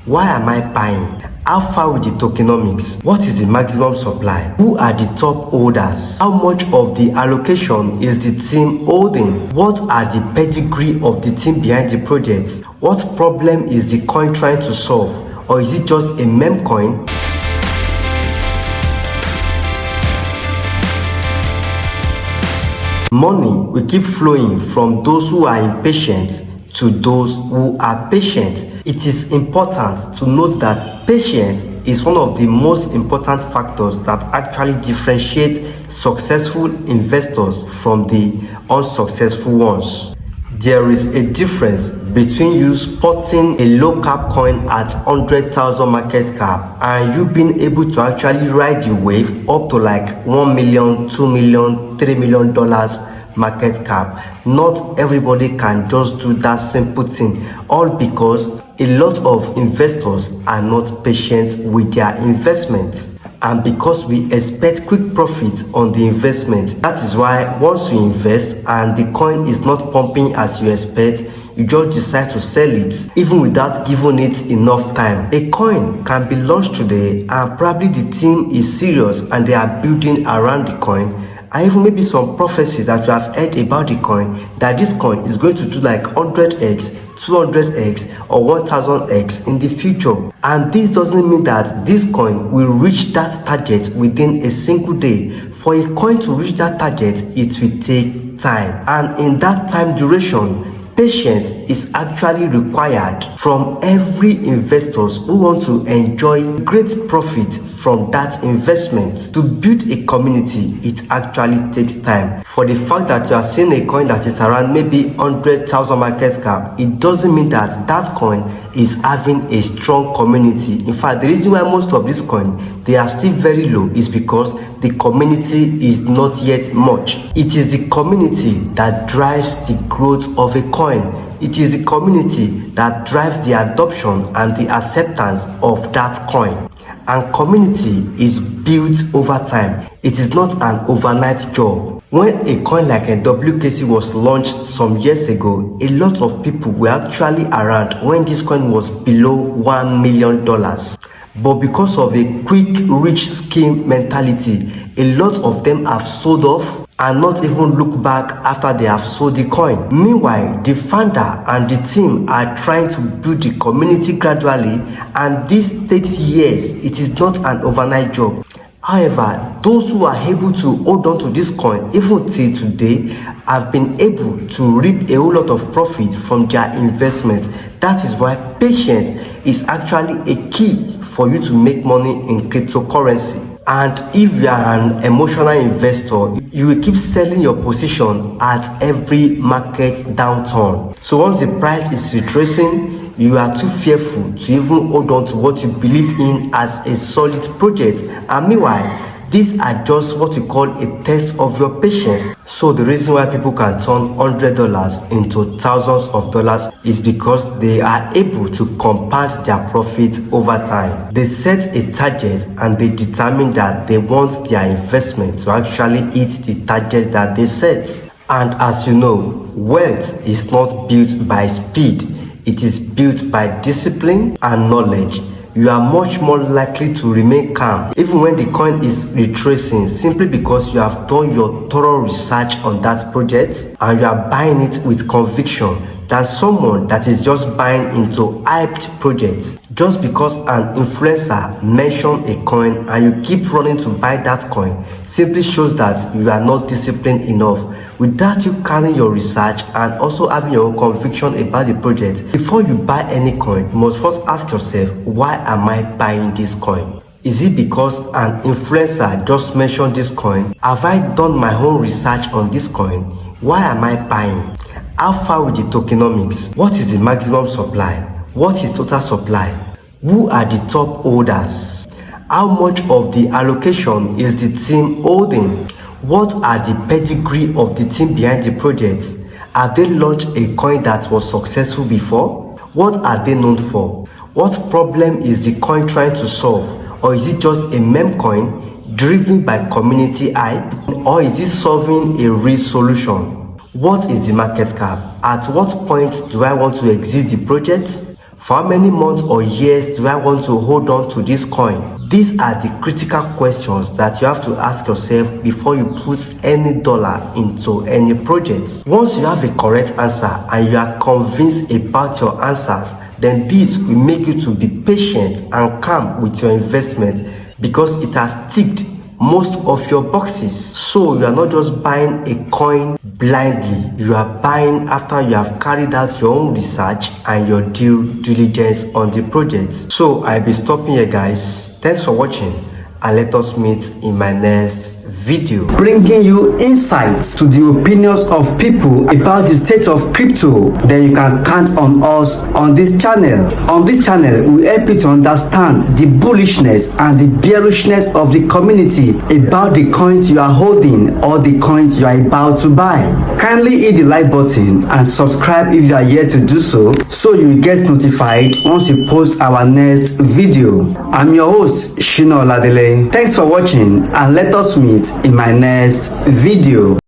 Why am I buying? How far with the tokenomics? What is the maximum supply? Who are the top holders? How much of the allocation is the team holding? What are the pedigree of the team behind the project? What problem is the coin trying to solve? Or is it just a meme coin? Money will keep flowing from those who are impatient to those who are patient. It is important to note that patience is one of the most important factors that actually differentiate successful investors from the unsuccessful ones. There is a difference between you spotting a low cap coin at 100,000 market cap and you being able to actually ride the wave up to like $1 million, $2 million, $3 million market cap. Not everybody can just do that simple thing, all because a lot of investors are not patient with their investments, and because we expect quick profits on the investment. That is why once you invest and the coin is not pumping as you expect, you just decide to sell it even without giving it enough time. A coin can be launched today and probably the team is serious and they are building around the coin, and even maybe some prophecies that you have heard about the coin, that this coin is going to do like 100x, 200x or 1000x in the future. And this doesn't mean that this coin will reach that target within a single day. For a coin to reach that target, it will take time, and in that time duration, patience is actually required from every investors who want to enjoy great profit from that investment. To build a community, it actually takes time. For the fact that you are seeing a coin that is around maybe 100,000 market cap, it doesn't mean that that coin is having a strong community. In fact, the reason why most of this coin, they are still very low, is because the community is not yet much. It is the community that drives the growth of a coin. It is the community that drives the adoption and the acceptance of that coin. And community is built over time. It is not an overnight job. When a coin like a WKC was launched some years ago, a lot of people were actually around when this coin was below $1 million. But because of a quick rich scheme mentality, a lot of them have sold off and not even look back after they have sold the coin. Meanwhile, the founder and the team are trying to build the community gradually, and this takes years. It is not an overnight job. However, those who are able to hold on to this coin even till today have been able to reap a whole lot of profit from their investments. That is why patience is actually a key for you to make money in cryptocurrency. And if you are an emotional investor, you will keep selling your position at every market downturn. So once the price is retracing, you are too fearful to even hold on to what you believe in as a solid project. And meanwhile, these are just what we call a test of your patience. So the reason why people can turn $100 into thousands of dollars is because they are able to compound their profits over time. They set a target and they determine that they want their investment to actually hit the target that they set. And as you know, wealth is not built by speed. It is built by discipline and knowledge. You are much more likely to remain calm even when the coin is retracing, simply because you have done your thorough research on that project and you are buying it with conviction, than someone that is just buying into hyped projects. Just because an influencer mentioned a coin and you keep running to buy that coin simply shows that you are not disciplined enough. Without you carrying your research and also having your own conviction about the project, before you buy any coin, you must first ask yourself, why am I buying this coin? Is it because an influencer just mentioned this coin? Have I done my own research on this coin? Why am I buying? How far with the tokenomics? What is the maximum supply? What is total supply? Who are the top holders? How much of the allocation is the team holding? What are the pedigree of the team behind the project? Have they launched a coin that was successful before? What are they known for? What problem is the coin trying to solve? Or is it just a meme coin driven by community hype? Or is it solving a real solution? What is the market cap? At what point do I want to exit the project? For how many months or years do I want to hold on to this coin? These are the critical questions that you have to ask yourself before you put any dollar into any project. Once you have a correct answer and you are convinced about your answers, then this will make you to be patient and calm with your investment because it has ticked most of your boxes. So you are not just buying a coin blindly, you are buying after you have carried out your own research and your due diligence on the project. So I'll be stopping here, guys. Thanks for watching and let us meet in my next video, bringing you insights to the opinions of people about the state of crypto. Then you can count on us on this channel. On this channel, we help you to understand the bullishness and the bearishness of the community about the coins you are holding or the coins you are about to buy. Kindly hit the like button and subscribe if you are yet to do so you will get notified once we post our next video. I'm your host, Shina Oladele. Thanks for watching and let us meet in my next video.